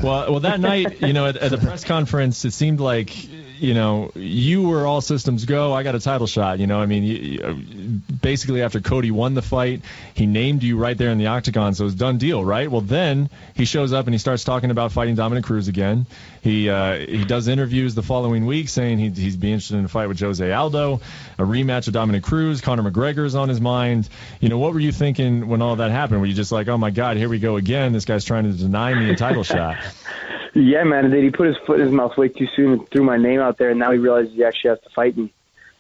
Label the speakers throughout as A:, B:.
A: Well, that night, at the press conference, it seemed like, you were all systems go. I got a title shot. Basically after Cody won the fight, he named you right there in the octagon, so it was a done deal, right? Well, then he shows up and he starts talking about fighting Dominic Cruz again. He does interviews the following week saying he'd be interested in a fight with Jose Aldo, a rematch with Dominic Cruz. Conor McGregor's on his mind. What were you thinking when all that happened? Were you just like, oh my God, here we go again? This guy's trying to deny me a title shot.
B: Yeah, man. He put his foot in his mouth way too soon and threw my name out there, and now he realizes he actually has to fight me.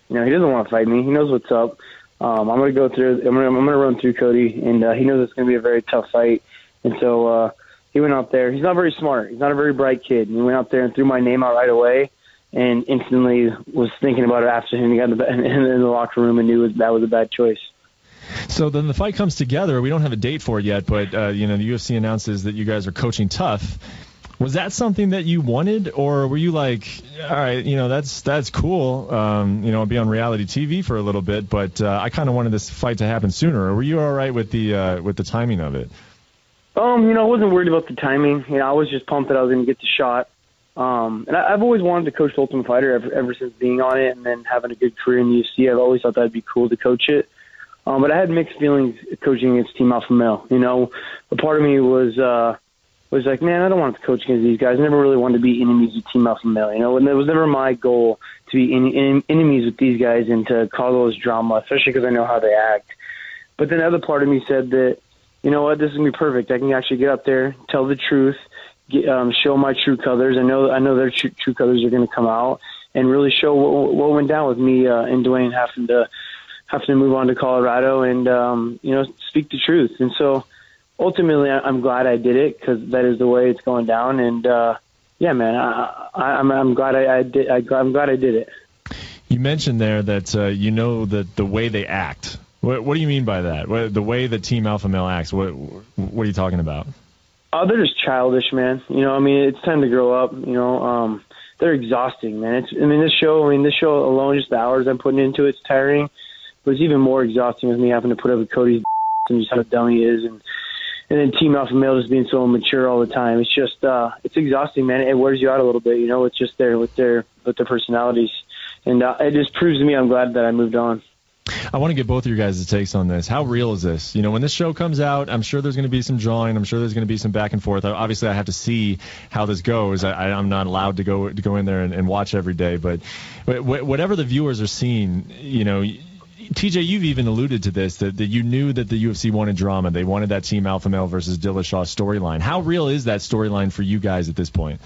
B: He doesn't want to fight me. He knows what's up. I'm gonna go through. I'm gonna run through Cody, and he knows it's gonna be a very tough fight. And so he went out there. He's not very smart. He's not a very bright kid. And he went out there and threw my name out right away, and instantly was thinking about it after he got in the locker room and knew that was a bad choice.
A: So then the fight comes together. We don't have a date for it yet, but the UFC announces that you guys are coaching tough. Was that something that you wanted, or were you like, all right, that's cool, I'll be on reality TV for a little bit, but I kind of wanted this fight to happen sooner, or were you all right with the timing of it?
B: I wasn't worried about the timing. I was just pumped that I was going to get the shot. And I've always wanted to coach the Ultimate Fighter ever since being on it and then having a good career in the UFC. I've always thought that'd be cool to coach it. But I had mixed feelings coaching against Team Alpha Male. A part of me was like, man, I don't want to coach against these guys. I never really wanted to be enemies with Team Alpha Male, and it was never my goal to be enemies with these guys and to cause all this drama, especially because I know how they act. But then the other part of me said that, you know what, this is going to be perfect. I can actually get up there, tell the truth, show my true colors. I know their true colors are going to come out and really show what went down with me and Dwayne having to move on to Colorado and, speak the truth. And so, ultimately, I'm glad I did it because that is the way it's going down. And yeah, man, I'm glad I did. I'm glad I did it.
A: You mentioned there that that the way they act. What do you mean by that? The way that Team Alpha Male acts. What are you talking about?
B: They're just childish, man. It's time to grow up. They're exhausting, man. This show alone, just the hours I'm putting into it's tiring. But it's even more exhausting with me having to put up with Cody's and just how dumb he is and then Team Alpha Male just being so immature all the time. It's just it's exhausting, man. It wears you out a little bit, It's just there with their personalities, and it just proves to me I'm glad that I moved on.
A: I want to get both of your guys' takes on this. How real is this? When this show comes out, I'm sure there's going to be some drawing. I'm sure there's going to be some back and forth. Obviously, I have to see how this goes. I'm not allowed to go in there and watch every day. But whatever the viewers are seeing, TJ, you've even alluded to this, that you knew that the UFC wanted drama. They wanted that Team Alpha Male versus Dillashaw storyline. How real is that storyline for you guys at this point?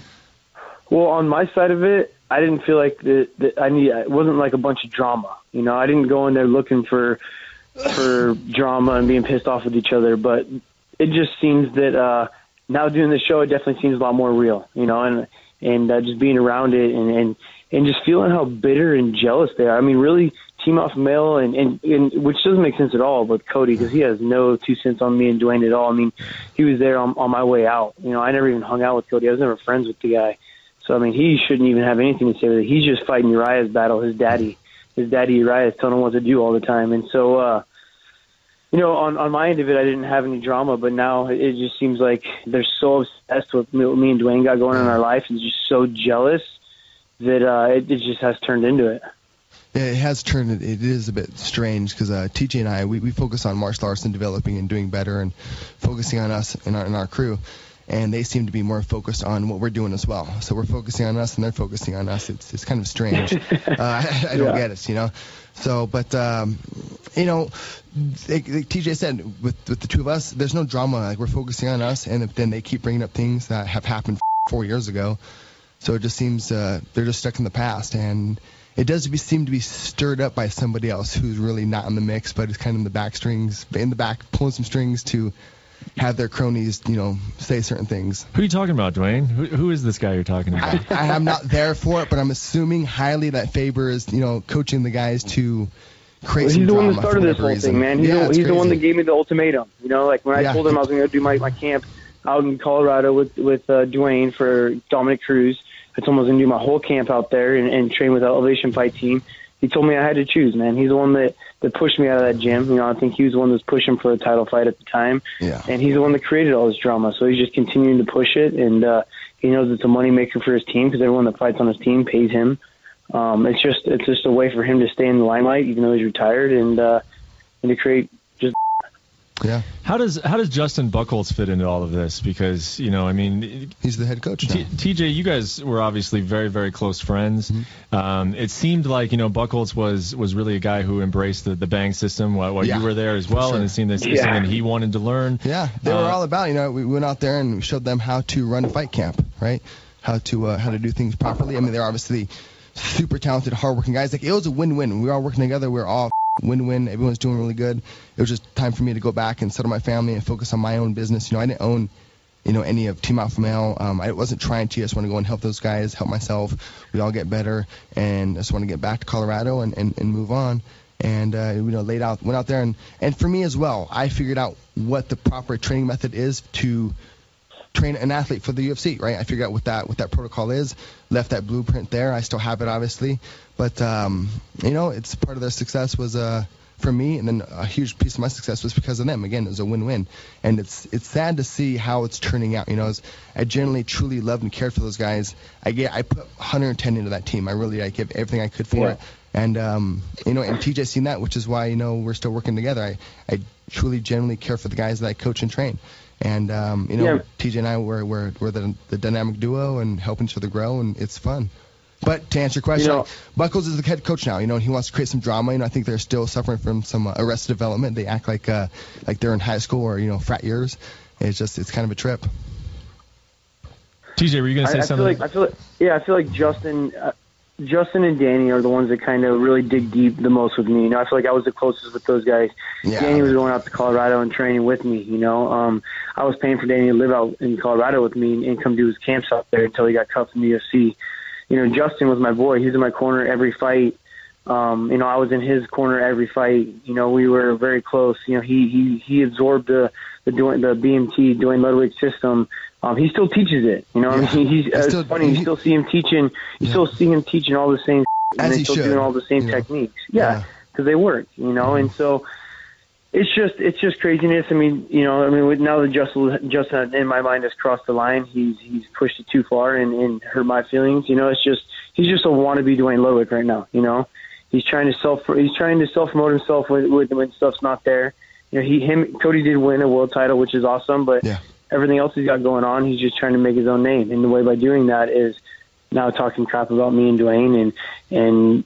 B: Well, on my side of it, I didn't feel like it wasn't like a bunch of drama. I didn't go in there looking for drama and being pissed off with each other. But it just seems that now doing the show, it definitely seems a lot more real. And just being around it and just feeling how bitter and jealous they are. Really, Team Alpha Male, and which doesn't make sense at all, but Cody, because he has no 2 cents on me and Dwayne at all. He was there on my way out. I never even hung out with Cody. I was never friends with the guy. So, he shouldn't even have anything to say with it. He's just fighting Uriah's battle. His daddy Uriah is telling him what to do all the time. And so, on my end of it, I didn't have any drama, but now it just seems like they're so obsessed with what me and Dwayne got going on in our life and just so jealous that it just has turned into it.
C: Yeah, it has turned. It is a bit strange because TJ and I, we focus on martial arts and developing and doing better and focusing on us and our crew. And they seem to be more focused on what we're doing as well. So we're focusing on us, and they're focusing on us. It's kind of strange. I don't get it, So, but TJ said, with the two of us, there's no drama. Like, we're focusing on us, and then they keep bringing up things that have happened 4 years ago. So it just seems they're just stuck in the past, and it does seem to be stirred up by somebody else who's really not in the mix, but is kind of in the back, pulling some strings to have their cronies, say certain things.
A: Who are you talking about, Dwayne? Who is this guy you're talking about?
C: I am not there for it, but I'm assuming highly that Faber is, coaching the guys to create some drama.
B: He's the one that started this whole thing, man. He's the one that gave me the ultimatum. Like when I told him I was going to do my camp out in Colorado with Dwayne for Dominic Cruz. I told him I was going to do my whole camp out there and train with the Elevation Fight team. He told me I had to choose, man. He's the one that pushed me out of that gym. I think he was the one that was pushing for a title fight at the time.
C: Yeah.
B: And he's the one that created all this drama. So he's just continuing to push it. And He knows it's a moneymaker for his team because everyone that fights on his team pays him. It's just a way for him to stay in the limelight, even though he's retired, and to create just.
A: Yeah. How does Justin Buchholz fit into all of this? Because, I mean,
C: he's the head coach now.
A: TJ, you guys were obviously very, very close friends. Mm-hmm. It seemed like, Buchholz was really a guy who embraced the bang system while you were there as well, and it seemed that something that he wanted to learn.
C: Yeah, they were all about, we went out there and we showed them how to run a fight camp, right? How to do things properly. I mean, they're obviously super talented, hardworking guys. Like, it was a win-win. We were all working together. We were all win-win. Everyone's doing really good. It was just time for me to go back and settle my family and focus on my own business. I didn't own, any of Team Alpha Male. I wasn't trying to. I just want to go and help those guys, help myself. We all get better, and I just want to get back to Colorado and move on. And went out there, and for me as well, I figured out what the proper training method is to train an athlete for the UFC, right? I figured out what that protocol is, left that blueprint there. I still have it, obviously, but it's part of their success was for me, and then a huge piece of my success was because of them. Again, it was a win-win, and it's sad to see how it's turning out. I genuinely, truly loved and cared for those guys. I put 110 into that team. I give everything I could for it, and and TJ's seen that, which is why we're still working together. I truly, genuinely care for the guys that I coach and train. And TJ and I we're the dynamic duo and helping each other grow, and it's fun. But to answer your question, Buchholz is the head coach now. And he wants to create some drama. I think they're still suffering from some arrested development. They act like they're in high school or frat years. It's kind of a trip.
A: TJ, were you going to say something?
B: I feel like Justin and Danny are the ones that kind of really dig deep the most with me. I feel like I was the closest with those guys. Yeah. Danny was going out to Colorado and training with me. I was paying for Danny to live out in Colorado with me and come do his camps out there until he got cut from the UFC. Justin was my boy. He was in my corner every fight. I was in his corner every fight. We were very close. He absorbed the BMT, Dwayne Ludwig system. He still teaches it. It's funny. You still see him teaching. You still see him teaching all the same, and they're still doing all the same techniques. Yeah, because they work. And so it's just craziness. Now that Justin in my mind has crossed the line, he's pushed it too far and hurt my feelings. He's just a wannabe Dwayne Ludwig right now. He's trying to self promote himself when stuff's not there. Cody did win a world title, which is awesome, but everything else he's got going on, he's just trying to make his own name. And the way by doing that is now talking crap about me and Dwayne and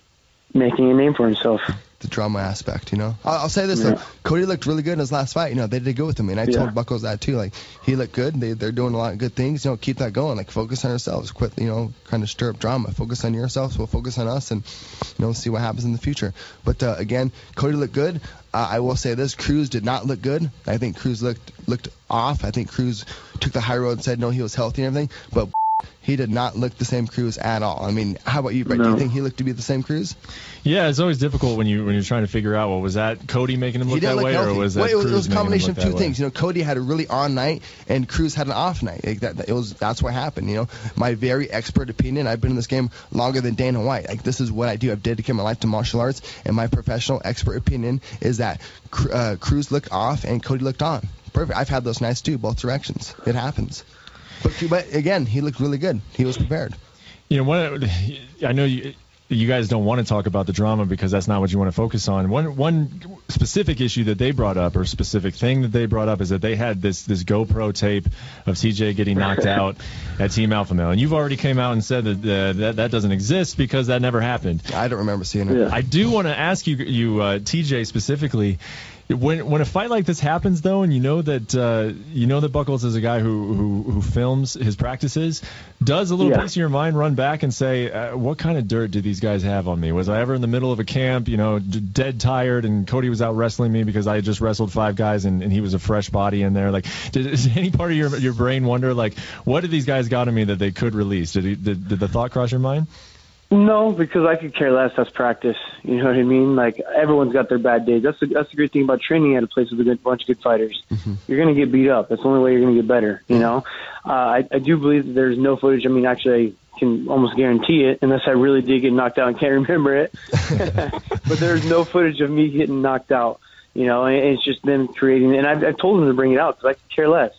B: making a name for himself.
C: The drama aspect, I'll say this, though. Cody looked really good in his last fight. They did good with him, and I told Buchholz that too. Like, he looked good. They're doing a lot of good things. Keep that going. Like, focus on yourselves. Quit, kind of stir up drama. Focus on yourselves. We'll focus on us, and see what happens in the future. But again, Cody looked good. I will say this: Cruz did not look good. I think Cruz looked off. I think Cruz took the high road and said no, he was healthy and everything, but he did not look the same Cruz at all. I mean, how about you, Brett? No. Do you think he looked to be the same Cruz?
A: Yeah, it's always difficult when you're trying to figure out, was that Cody making him look that way, or was that Cruz
C: it was a combination
A: of
C: two things. Cody had a really on night, and Cruz had an off night. That's what happened. My very expert opinion. I've been in this game longer than Dana White. Like, this is what I do. I've dedicated my life to martial arts, and my professional expert opinion is that Cruz looked off and Cody looked on. Perfect. I've had those nights too, both directions. It happens. But again, he looked really good. He was prepared.
A: I know you guys don't want to talk about the drama because that's not what you want to focus on. One specific issue that they brought up, or specific thing that they brought up, is that they had this GoPro tape of TJ getting knocked out at Team Alpha Male, and you've already came out and said that doesn't exist because that never happened.
C: I don't remember seeing it. Yeah.
A: I do want to ask you, TJ specifically. When a fight like this happens, though, and that Buchholz is a guy who films his practices, does a little piece of your mind run back and say, what kind of dirt do these guys have on me? Was I ever in the middle of a camp, dead tired, and Cody was out wrestling me because I had just wrestled 5 guys and he was a fresh body in there? Like, does any part of your brain wonder, like, what did these guys got in me that they could release? Did the thought cross your mind?
B: No, because I could care less. That's practice. You know what I mean? Like, everyone's got their bad days. That's the great thing about training at a place with a bunch of good fighters. Mm-hmm. You're going to get beat up. That's the only way you're going to get better, I do believe that there's no footage. I mean, actually, I can almost guarantee it, unless I really did get knocked out and can't remember it. But there's no footage of me getting knocked out, and it's just them creating it. And I've told them to bring it out because I could care less.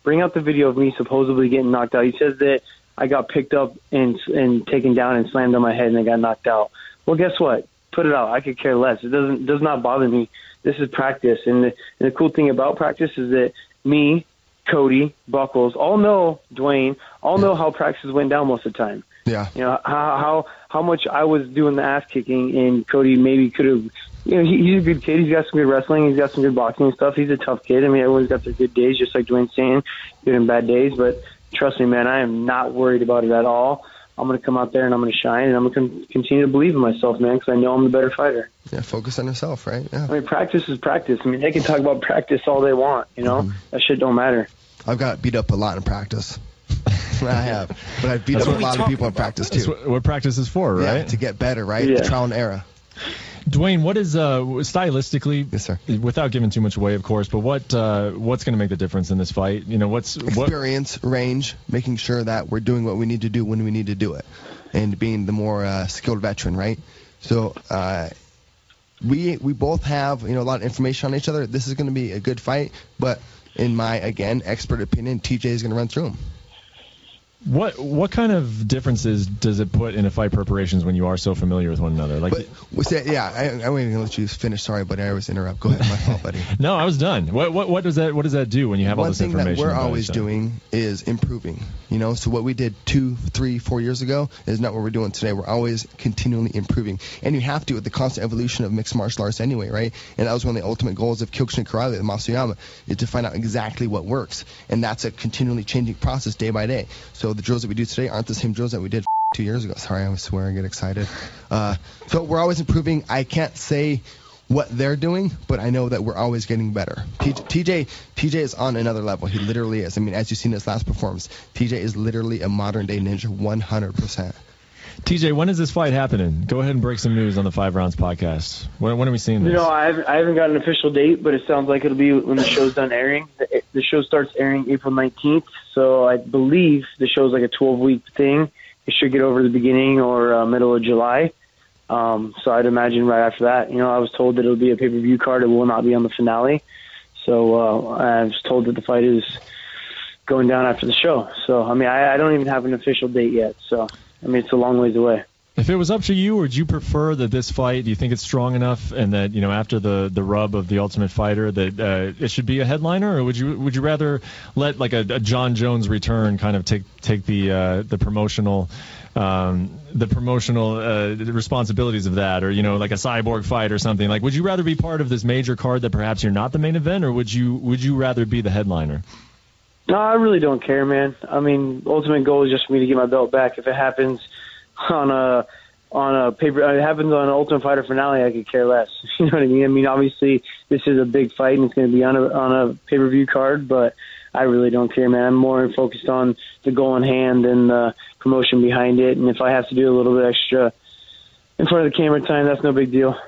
B: Bring out the video of me supposedly getting knocked out. He says that I got picked up and taken down and slammed on my head and I got knocked out. Well, guess what? Put it out. I could care less. It does not bother me. This is practice. And the cool thing about practice is that me, Cody, Buckles, all know Dwayne, all know how practices went down most of the time.
C: Yeah.
B: You know, how much I was doing the ass kicking, and Cody maybe could have, you know, he's a good kid. He's got some good wrestling. He's got some good boxing and stuff. He's a tough kid. I mean, everyone's got their good days, just like Dwayne's saying, good and bad days. But trust me, man, I am not worried about it at all. I'm going to come out there and I'm going to shine, and I'm going to continue to believe in myself, man, because I know I'm the better fighter.
C: Yeah, focus on yourself, right? Yeah.
B: I mean, practice is practice. I mean, they can talk about practice all they want, you know? That shit don't matter.
C: I've got beat up a lot in practice. I have. But I've beat up a lot of people in practice, too.
A: That's what practice is for, right?
C: Yeah, to get better, right?
B: Yeah.
C: The trial and error.
A: Dwayne, what is stylistically?
C: Yes, sir.
A: Without giving too much away, of course, but what's going to make the difference in this fight? You know, what's
C: experience, range, making sure that we're doing what we need to do when we need to do it, and being the more skilled veteran, right? So we both have, you know, a lot of information on each other. This is going to be a good fight, but in my, again, expert opinion, TJ is going to run through him.
A: What kind of differences does it put in a fight preparations when you are so familiar with one another? Like,
C: I wasn't even gonna let you finish. Sorry, buddy. I always interrupt. Go ahead. My fault, buddy.
A: No, I was done. What does that do when you have all this information?
C: One thing that we're always doing is improving. You know, so what we did 2, 3, 4 years ago is not what we're doing today. We're always continually improving, and you have to with the constant evolution of mixed martial arts anyway, right? And that was one of the ultimate goals of Kyokushin Karate, the Masuyama, is to find out exactly what works, and that's a continually changing process day by day. So the drills that we do today aren't the same drills that we did 2 years ago. Sorry, I swear I get excited. So we're always improving. I can't say what they're doing, but I know that we're always getting better. TJ is on another level. He literally is. I mean, as you've seen his last performance, TJ is literally a modern-day ninja 100%.
A: TJ, when is this fight happening? Go ahead and break some news on the 5 Rounds podcast. When are we seeing this?
B: You know, I haven't got an official date, but it sounds like it'll be when the show's done airing. The show starts airing April 19th, so I believe the show's like a 12-week thing. It should get over the beginning or middle of July. So I'd imagine right after that. You know, I was told that it'll be a pay-per-view card. It will not be on the finale. So I was told that the fight is going down after the show. So, I mean, I don't even have an official date yet. So, I mean, it's a long ways away.
A: If it was up to you, would you prefer that this fight, do you think it's strong enough and that, you know, after the rub of the Ultimate Fighter that it should be a headliner, or would you rather let like a John Jones return kind of take the promotional responsibilities of that, or, you know, like a Cyborg fight or something? Like, would you rather be part of this major card that perhaps you're not the main event, or would you rather be the headliner?
B: No, I really don't care, man. I mean, ultimate goal is just for me to get my belt back. If it happens on a paper, it happens on an Ultimate Fighter finale, I could care less. You know what I mean? I mean, obviously this is a big fight and it's going to be on a pay-per-view card, but I really don't care, man. I'm more focused on the goal in hand and the promotion behind it. And if I have to do a little bit extra in front of the camera time, that's no big deal.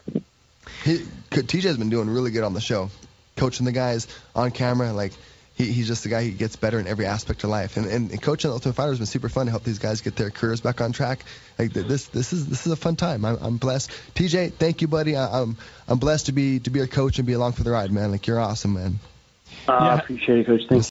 C: TJ's been doing really good on the show, coaching the guys on camera. Like, he's just the guy who gets better in every aspect of life. And coaching the Ultimate Fighter has been super fun to help these guys get their careers back on track. Like, this is a fun time. I'm blessed. TJ, thank you, buddy. I'm blessed to be your coach and be along for the ride, man. Like, you're awesome, man.
B: I appreciate it, Coach. Thanks.